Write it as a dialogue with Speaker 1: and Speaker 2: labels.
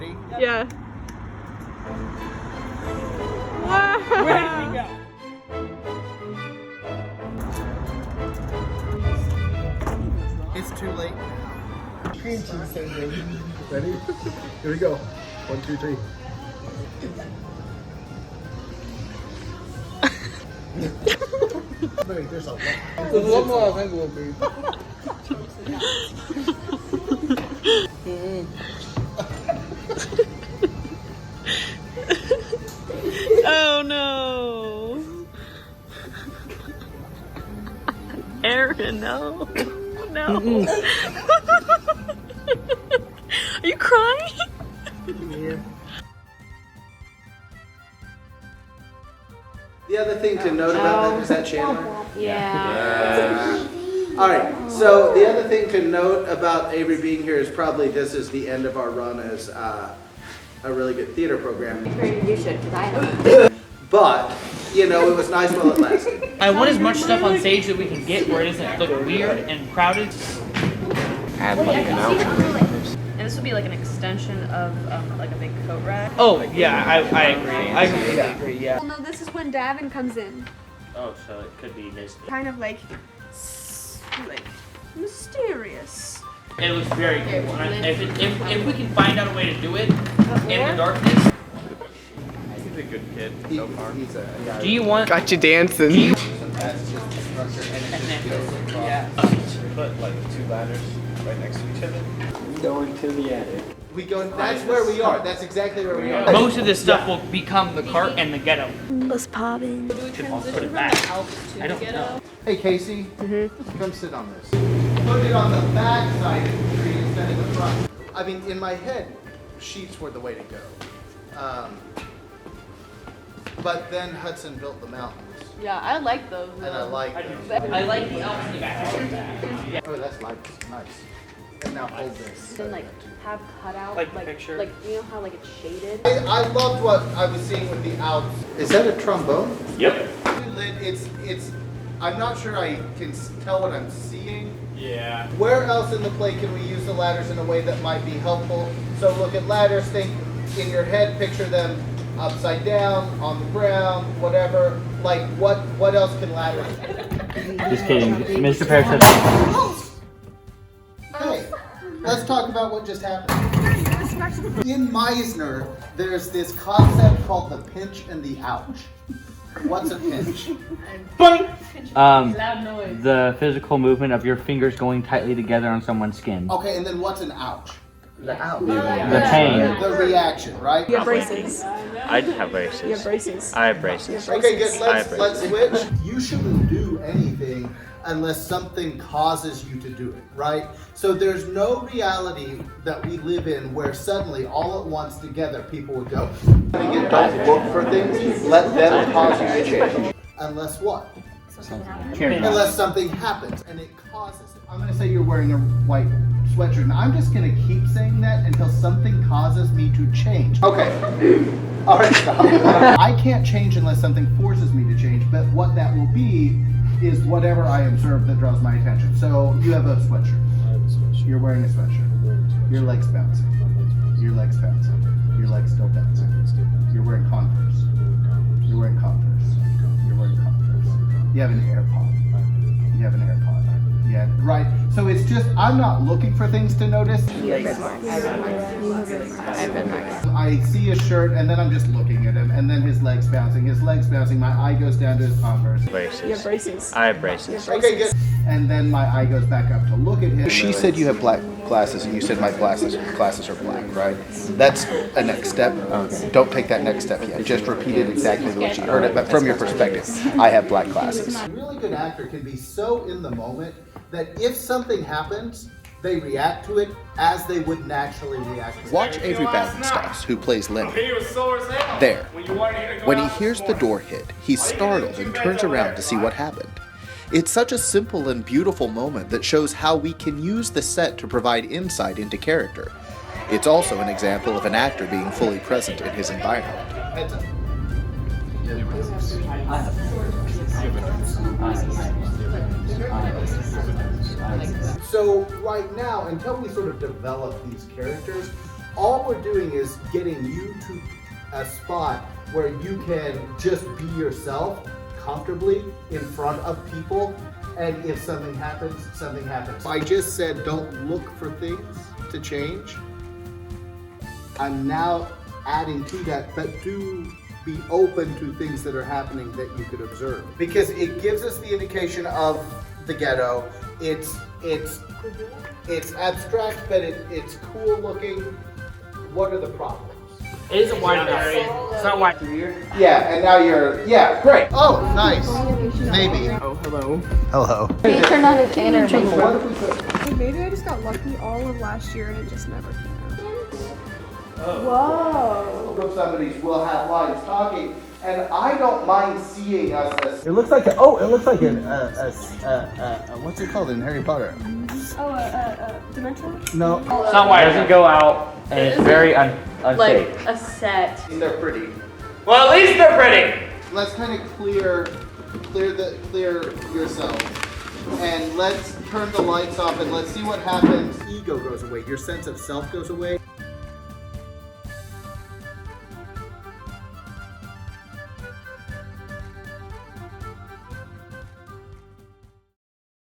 Speaker 1: Ready?
Speaker 2: Yeah. Wow.
Speaker 1: Where did we go? It's too late.
Speaker 3: Cream cheese sandwich. Ready? Here we go. 1, 2, 3. Wait, there's a lot. There's one more, I think, will be.
Speaker 2: Oh no. Aaron, no. No. Are you crying?
Speaker 3: Yeah.
Speaker 1: The other thing to note about that is that Chandler.
Speaker 2: Yeah.
Speaker 1: All right. So the other thing to note about Avery being here is probably this is the end of our run as a really good theater program.
Speaker 4: You should, because I haven't.
Speaker 1: But you know, it was nice while it lasted.
Speaker 5: I want as much stuff on stage that we can get where it doesn't look weird and crowded.
Speaker 6: Add like an outro.
Speaker 2: And this would be like an extension of like a big coat rack.
Speaker 5: Oh, yeah, I agree. I completely agree, yeah.
Speaker 4: Well, no, this is when Davin comes in.
Speaker 5: Oh, so it could be this.
Speaker 4: Kind of like mysterious.
Speaker 5: It looks very cool. And if we can find out a way to do it in the darkness.
Speaker 6: He's a good kid
Speaker 1: He-
Speaker 6: so far.
Speaker 1: he's a guy.
Speaker 5: Do you want...
Speaker 6: Got you dancing.
Speaker 5: Yeah.
Speaker 6: Put like 2 ladders right next to each other.
Speaker 3: Going to the attic.
Speaker 1: We go. That's where we are. That's exactly where we are.
Speaker 5: Most of this stuff will become the cart and the ghetto.
Speaker 4: What's popping?
Speaker 5: I'll put it back. I don't know.
Speaker 1: Hey Casey, come sit on this. Put it on the back side of the tree instead of the front. I mean, in my head, sheets were the way to go. But then Hudson built the mountains,
Speaker 2: Yeah, I like those.
Speaker 1: and I like them.
Speaker 5: I like the elves in the back. Yeah.
Speaker 1: Oh, that's nice. And now hold this.
Speaker 4: Then like have cutout
Speaker 5: Like the picture.
Speaker 4: like you know how like it's shaded.
Speaker 1: I loved what I was seeing with the Alps. Is that a trombone?
Speaker 6: Yep.
Speaker 1: It's. I'm not sure I can tell what I'm seeing.
Speaker 6: Yeah.
Speaker 1: Where else in the play can we use the ladders in a way that might be helpful? So look at ladders, think in your head, picture them upside down, on the ground, whatever. Like what else can ladders do?
Speaker 5: Just kidding. Mr. Parrish said
Speaker 1: Hey, let's talk about what just happened. In Meisner, there's this concept called the pinch and the ouch. What's a pinch?
Speaker 2: Loud noise.
Speaker 5: the physical movement of your fingers going tightly together on someone's skin.
Speaker 1: Okay, and then what's an ouch?
Speaker 6: The out.
Speaker 5: The pain.
Speaker 1: The reaction, right?
Speaker 4: You have braces.
Speaker 6: I'd have braces.
Speaker 4: You have braces.
Speaker 6: I have braces.
Speaker 1: Okay, good.
Speaker 6: I
Speaker 1: Let's
Speaker 6: have
Speaker 1: switch. You shouldn't do anything unless something causes you to do it, right? So there's no reality that we live in where suddenly, all at once, together, people would go, don't look for things, let them cause you to change. Unless what? Unless something happens and it causes it. I'm gonna say you're wearing a white sweatshirt, and I'm just gonna keep saying that until something causes me to change. Okay. All right, stop. I can't change unless something forces me to change, but what that will be is whatever I observe that draws my attention. So you have a sweatshirt.
Speaker 3: I have a sweatshirt.
Speaker 1: You're wearing a sweatshirt. Your legs bouncing. Your legs bouncing. Your legs still bouncing. You're wearing Converse. You're wearing Converse. You're wearing Converse. You have an AirPod. You have an AirPod. Yeah, right. So it's just, I'm not looking for things to notice.
Speaker 4: You have red marks. I have red marks. You have red marks. I have red marks.
Speaker 1: I see a shirt and then I'm just looking at him, and then his legs bouncing. My eye goes down to his Converse.
Speaker 6: Braces.
Speaker 4: You have braces.
Speaker 6: I have braces.
Speaker 1: Okay, good. And then my eye goes back up to look at him.
Speaker 7: She said you have black glasses, and you said my glasses are black, right? That's a next step. Don't take that next step yet. Just repeat it exactly the way she heard it, but from your perspective, I have black glasses.
Speaker 1: A really good actor can be so in the moment that if something happens, they react to it as they would naturally react to it.
Speaker 7: Watch Avery Battenstoss, who plays Lenny.
Speaker 6: He was sore as hell.
Speaker 7: There.
Speaker 6: When
Speaker 7: When he hears the door hit, he's startled and turns around to see what happened. It's such a simple and beautiful moment that shows how we can use the set to provide insight into character. It's also an example of an actor being fully present in his environment.
Speaker 1: Heads up. So right now, until we sort of develop these characters, all we're doing is getting you to a spot where you can just be yourself comfortably in front of people, and if something happens, something happens. I just said don't look for things to change. I'm now adding to that, but do be open to things that are happening that you could observe. Because it gives us the indication of the ghetto. It's abstract, but it's cool looking. What are the problems?
Speaker 5: It is a wide area. It's not wide.
Speaker 1: Yeah, and now yeah, great. Oh, nice. Maybe.
Speaker 3: Oh, hello.
Speaker 1: Hello.
Speaker 4: He turned on a can and
Speaker 1: What if we put
Speaker 8: Hey, maybe I just got lucky all of last year and it just never came out.
Speaker 4: Whoa.
Speaker 1: of somebody's will have lines talking, and I don't mind seeing us as.
Speaker 3: It looks like what's it called in Harry Potter?
Speaker 8: Dimension?
Speaker 3: No.
Speaker 5: It's not wide.
Speaker 6: It doesn't go out, and it's very unsafe.
Speaker 2: Like a set.
Speaker 1: They're pretty.
Speaker 5: Well, at least they're pretty.
Speaker 1: Let's kind of clear yourself, and let's turn the lights off, and let's see what happens. Ego goes away. Your sense of self goes away.